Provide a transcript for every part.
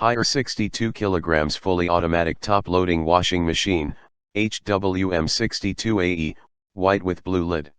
Hire 62 kilograms fully automatic top-loading washing machine, HWM62 white with blue lid.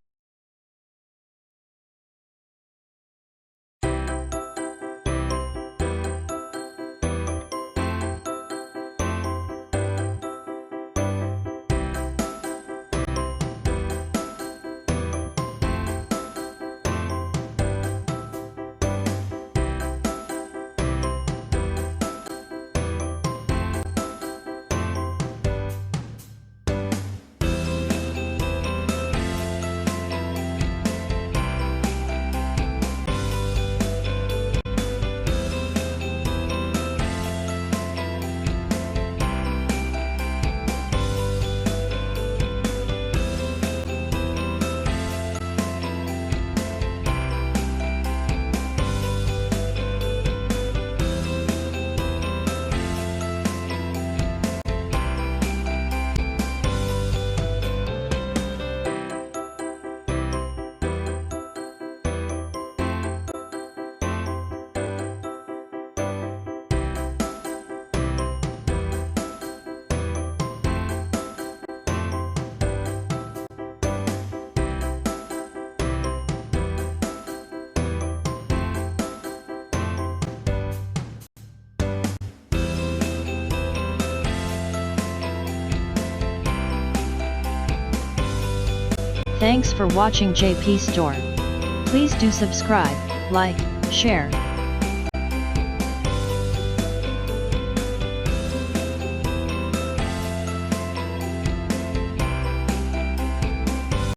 Thanks for watching JP Store. Please do subscribe, like, share,